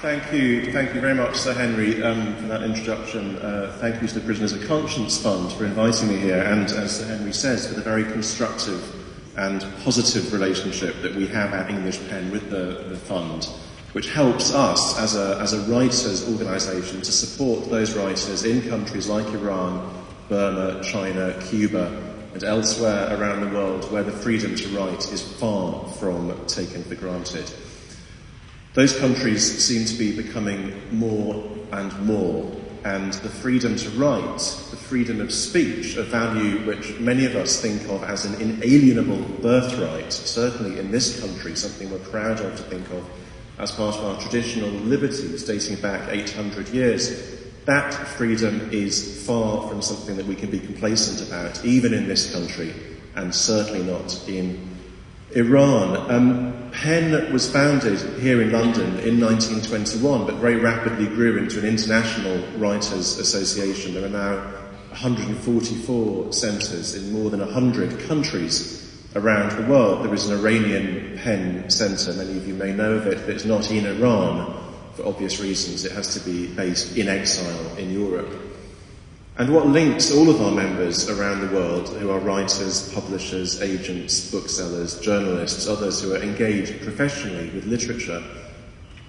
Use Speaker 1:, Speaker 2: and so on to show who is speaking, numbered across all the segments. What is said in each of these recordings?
Speaker 1: Thank you very much, Sir Henry, for that introduction. Thank you to the Prisoners of Conscience Fund for inviting me here, and as Sir Henry says, for the very constructive and positive relationship that we have at English Pen with the fund, which helps us as a writers' organisation to support those writers in countries like Iran, Burma, China, Cuba, and elsewhere around the world where the freedom to write is far from taken for granted. Those countries seem to be becoming more and more, and the freedom to write, the freedom of speech, a value which many of us think of as an inalienable birthright, certainly in this country, something we're proud of to think of as part of our traditional liberties dating back 800 years, that freedom is far from something that we can be complacent about, even in this country, and certainly not in Iran. PEN was founded here in London in 1921, but very rapidly grew into an international writers' association. There are now 144 centres in more than 100 countries around the world. There is an Iranian PEN centre, many of you may know of it, but it's not in Iran for obvious reasons. It has to be based in exile in Europe. And what links all of our members around the world, who are writers, publishers, agents, booksellers, journalists, others who are engaged professionally with literature,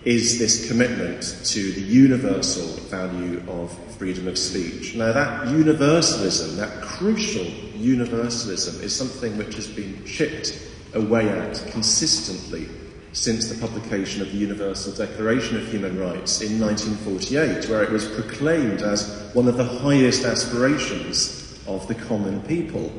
Speaker 1: is this commitment to the universal value of freedom of speech. Now that universalism, that crucial universalism, is something which has been chipped away at consistently since the publication of the Universal Declaration of Human Rights in 1948, where it was proclaimed as one of the highest aspirations of the common people.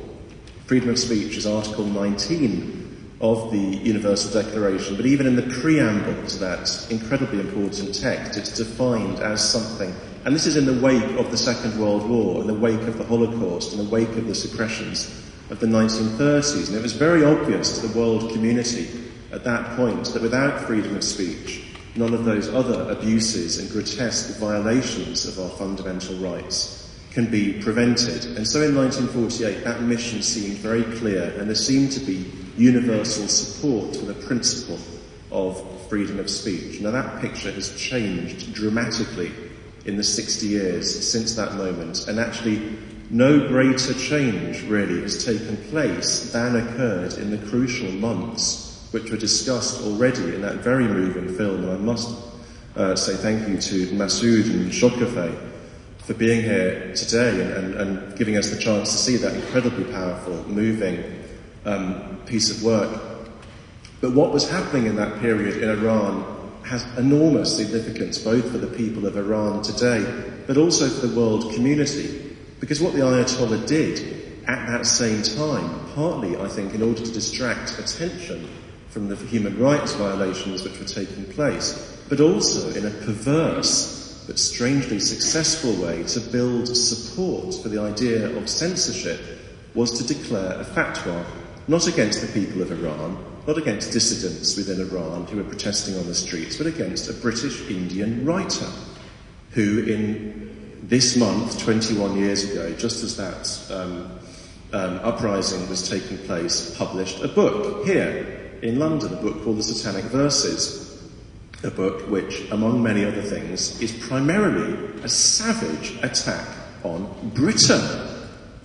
Speaker 1: Freedom of speech is Article 19 of the Universal Declaration, but even in the preamble to that incredibly important text, it's defined as something, and this is in the wake of the Second World War, in the wake of the Holocaust, in the wake of the suppressions of the 1930s, and it was very obvious to the world community at that point that without freedom of speech, none of those other abuses and grotesque violations of our fundamental rights can be prevented. And so in 1948, that mission seemed very clear, and there seemed to be universal support for the principle of freedom of speech. Now that picture has changed dramatically in the 60 years since that moment, and actually no greater change really has taken place than occurred in the crucial months which were discussed already in that very moving film. And I must say thank you to Masood and Shokafe for being here today and giving us the chance to see that incredibly powerful, moving piece of work. But what was happening in that period in Iran has enormous significance, both for the people of Iran today, but also for the world community. Because what the Ayatollah did at that same time, partly, I think, in order to distract attention from the human rights violations which were taking place, but also in a perverse but strangely successful way to build support for the idea of censorship, was to declare a fatwa, not against the people of Iran, not against dissidents within Iran who were protesting on the streets, but against a British Indian writer who in this month, 21 years ago, just as that uprising was taking place, published a book here in London, a book called The Satanic Verses, a book which, among many other things, is primarily a savage attack on Britain.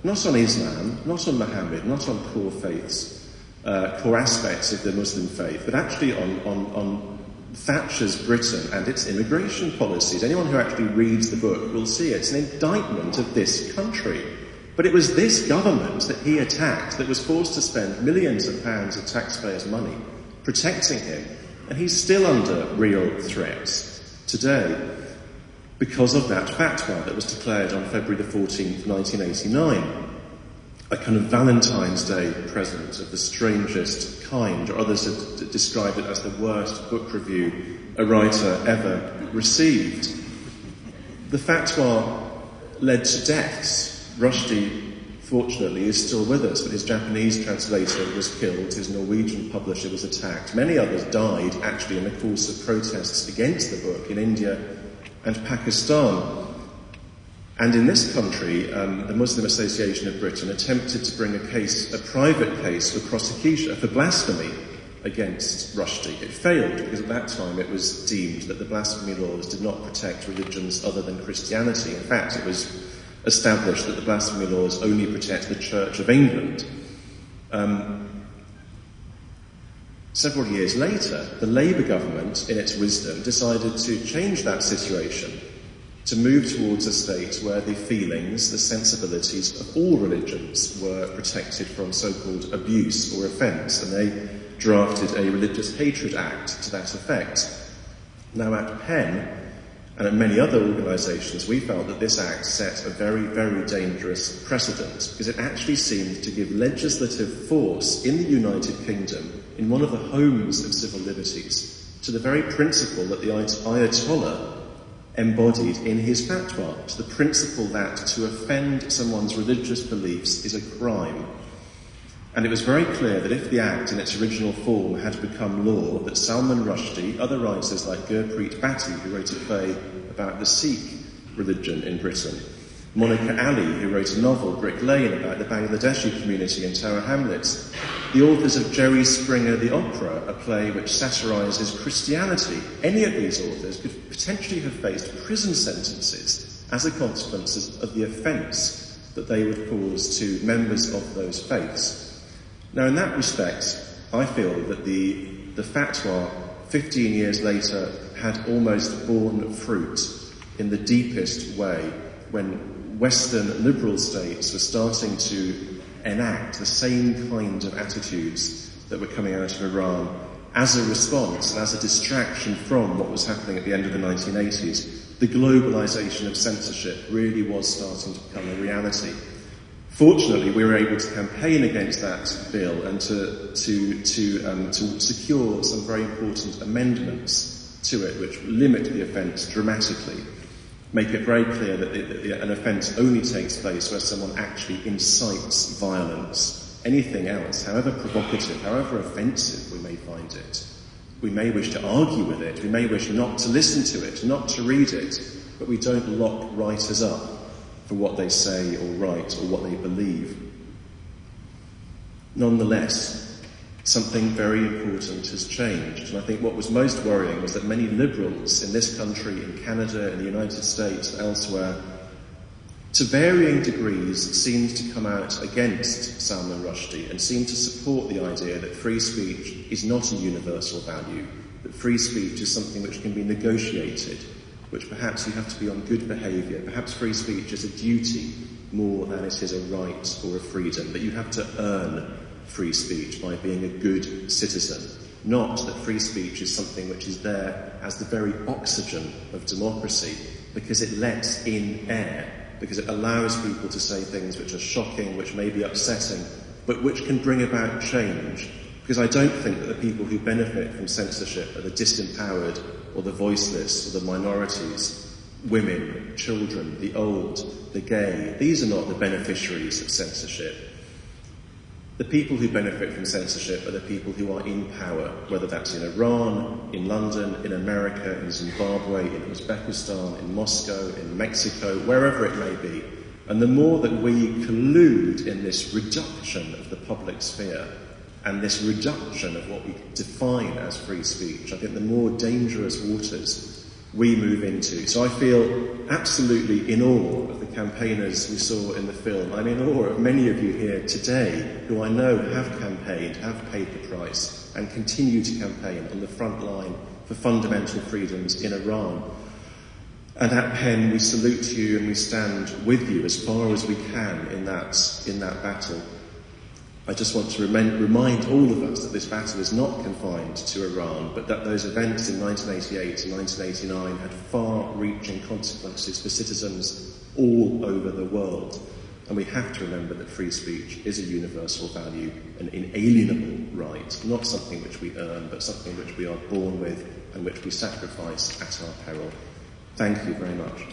Speaker 1: Not on Islam, not on Muhammad, not on core faiths, core aspects of the Muslim faith, but actually on Thatcher's Britain and its immigration policies. Anyone who actually reads the book will see it's an indictment of this country. But it was this government that he attacked that was forced to spend millions of pounds of taxpayers' money protecting him. And he's still under real threats today because of that fatwa that was declared on February the 14th, 1989. A kind of Valentine's Day present of the strangest kind, or others have described it as the worst book review a writer ever received. The fatwa led to deaths. Rushdie, fortunately, is still with us, but his Japanese translator was killed, his Norwegian publisher was attacked. Many others died, actually, in the course of protests against the book in India and Pakistan. And in this country, the Muslim Association of Britain attempted to bring a private case for prosecution, for blasphemy against Rushdie. It failed because at that time it was deemed that the blasphemy laws did not protect religions other than Christianity. In fact, it was established that the blasphemy laws only protect the Church of England. Several years later, the Labour government, in its wisdom, decided to change that situation, to move towards a state where the feelings, the sensibilities of all religions were protected from so-called abuse or offence, and they drafted a Religious Hatred Act to that effect. Now, at Penn, and at many other organisations, we felt that this act set a very, very dangerous precedent, because it actually seemed to give legislative force in the United Kingdom, in one of the homes of civil liberties, to the very principle that the Ayatollah embodied in his fatwa, to the principle that to offend someone's religious beliefs is a crime. And it was very clear that if the Act in its original form had become law, that Salman Rushdie, other writers like Gurpreet Bhatti, who wrote a play about the Sikh religion in Britain, Monica Ali, who wrote a novel, Brick Lane, about the Bangladeshi community in Tower Hamlets, the authors of Jerry Springer the Opera, a play which satirises Christianity, any of these authors could potentially have faced prison sentences as a consequence of the offence that they would cause to members of those faiths. Now, in that respect, I feel that the fatwa 15 years later had almost borne fruit in the deepest way when Western liberal states were starting to enact the same kind of attitudes that were coming out of Iran as a response and as a distraction from what was happening at the end of the 1980s. The globalisation of censorship really was starting to become a reality. Fortunately, we were able to campaign against that bill and to secure some very important amendments to it, which limit the offence dramatically, make it very clear that an offence only takes place where someone actually incites violence. Anything else, however provocative, however offensive we may find it, we may wish to argue with it, we may wish not to listen to it, not to read it, but we don't lock writers up for what they say or write or what they believe. Nonetheless, something very important has changed, and I think what was most worrying was that many liberals in this country, in Canada, in the United States, elsewhere, to varying degrees seemed to come out against Salman Rushdie and seemed to support the idea that free speech is not a universal value, that free speech is something which can be negotiated, which perhaps you have to be on good behaviour. Perhaps free speech is a duty more than it is a right or a freedom, that you have to earn free speech by being a good citizen, not that free speech is something which is there as the very oxygen of democracy, because it lets in air, because it allows people to say things which are shocking, which may be upsetting, but which can bring about change. Because I don't think that the people who benefit from censorship are the disempowered or the voiceless or the minorities, women, children, the old, the gay. These are not the beneficiaries of censorship. The people who benefit from censorship are the people who are in power, whether that's in Iran, in London, in America, in Zimbabwe, in Uzbekistan, in Moscow, in Mexico, wherever it may be. And the more that we collude in this reduction of the public sphere, and this reduction of what we define as free speech, I think the more dangerous waters we move into. So I feel absolutely in awe of the campaigners we saw in the film. I'm in awe of many of you here today who I know have campaigned, have paid the price, and continue to campaign on the front line for fundamental freedoms in Iran. And at Penn, we salute you and we stand with you as far as we can in that battle. I just want to remind all of us that this battle is not confined to Iran, but that those events in 1988 and 1989 had far-reaching consequences for citizens all over the world. And we have to remember that free speech is a universal value, an inalienable right, not something which we earn, but something which we are born with and which we sacrifice at our peril. Thank you very much.